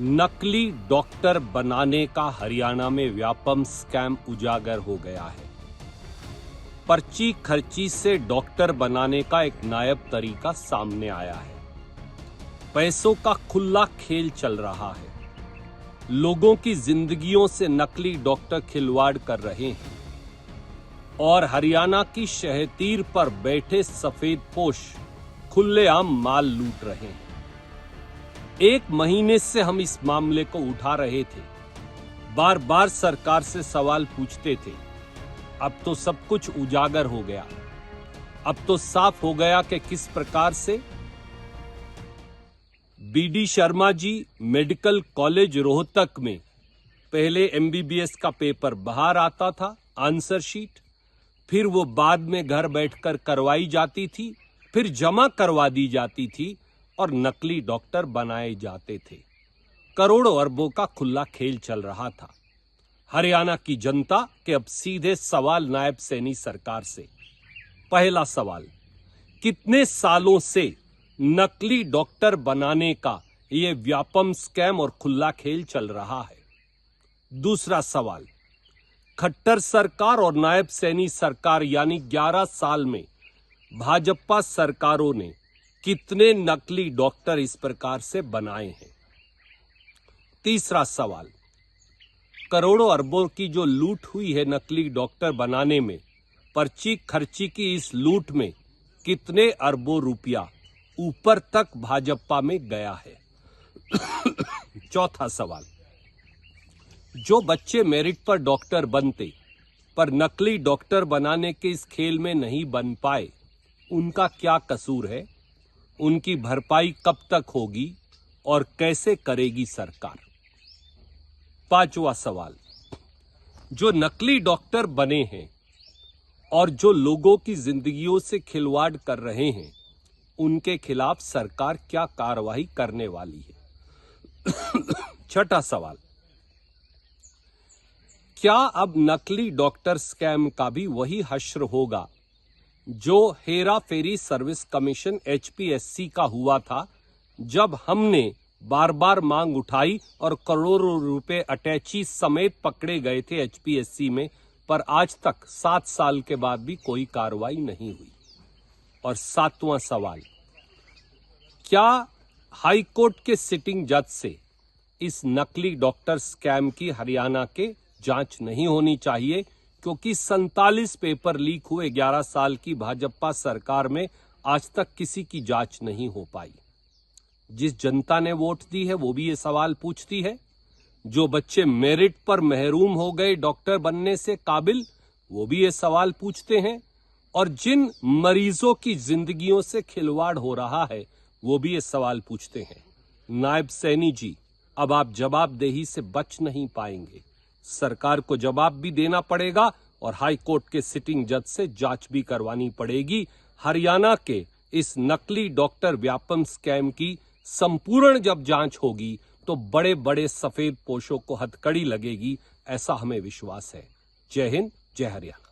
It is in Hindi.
नकली डॉक्टर बनाने का हरियाणा में व्यापक स्कैम उजागर हो गया है। पर्ची खर्ची से डॉक्टर बनाने का एक नायाब तरीका सामने आया है। पैसों का खुला खेल चल रहा है। लोगों की जिंदगियों से नकली डॉक्टर खिलवाड़ कर रहे हैं और हरियाणा की शहतीर पर बैठे सफेद पोश खुलेआम माल लूट रहे हैं। एक महीने से हम इस मामले को उठा रहे थे, बार बार सरकार से सवाल पूछते थे। अब तो सब कुछ उजागर हो गया। अब तो साफ हो गया कि किस प्रकार से BD Sharma ji medical college Rohtak में पहले एमबीबीएस का पेपर बाहर आता था, आंसर शीट, फिर वो बाद में घर बैठकर करवाई जाती थी, फिर जमा करवा दी जाती थी और नकली डॉक्टर बनाए जाते थे। करोड़ों अरबों का खुला खेल चल रहा था। हरियाणा की जनता के अब सीधे सवाल नायब सैनी सरकार से। पहला सवाल, कितने सालों से नकली डॉक्टर बनाने का यह व्यापक स्कैम और खुला खेल चल रहा है? दूसरा सवाल, खट्टर सरकार और नायब सैनी सरकार यानी 11 साल में भाजपा सरकारों ने कितने नकली डॉक्टर इस प्रकार से बनाए हैं? तीसरा सवाल, करोड़ों अरबों की जो लूट हुई है नकली डॉक्टर बनाने में, पर्ची खर्ची की इस लूट में कितने अरबों रुपया ऊपर तक भाजपा में गया है? चौथा सवाल, जो बच्चे मेरिट पर डॉक्टर बनते पर नकली डॉक्टर बनाने के इस खेल में नहीं बन पाए, उनका क्या कसूर है? उनकी भरपाई कब तक होगी और कैसे करेगी सरकार? पांचवा सवाल, जो नकली डॉक्टर बने हैं और जो लोगों की जिंदगियों से खिलवाड़ कर रहे हैं, उनके खिलाफ सरकार क्या कार्रवाई करने वाली है? छठा सवाल, क्या अब नकली डॉक्टर स्कैम का भी वही हश्र होगा जो Hera ferry service commission HPSC का हुआ था, जब हमने बार बार मांग उठाई और करोड़ों रुपए अटैची समेत पकड़े गए थे एचपीएससी में, पर आज तक 7 साल के बाद भी कोई कार्रवाई नहीं हुई? और सातवां सवाल, क्या हाई कोर्ट के सिटिंग जज से इस नकली डॉक्टर स्कैम की हरियाणा के जांच नहीं होनी चाहिए? क्योंकि 47 पेपर लीक हुए 11 साल की भाजपा सरकार में, आज तक किसी की जांच नहीं हो पाई। जिस जनता ने वोट दी है वो भी ये सवाल पूछती है। जो बच्चे मेरिट पर महरूम हो गए डॉक्टर बनने से काबिल, वो भी ये सवाल पूछते हैं। और जिन मरीजों की जिंदगियों से खिलवाड़ हो रहा है, वो भी ये सवाल पूछते हैं। नायब सैनी जी, अब आप जवाबदेही से बच नहीं पाएंगे। सरकार को जवाब भी देना पड़ेगा और हाई कोर्ट के सिटिंग जज से जांच भी करवानी पड़ेगी। हरियाणा के इस नकली डॉक्टर व्यापक स्कैम की संपूर्ण जब जांच होगी तो बड़े बड़े सफेद पोशों को हथकड़ी लगेगी, ऐसा हमें विश्वास है। जय हिंद, जय हरियाणा।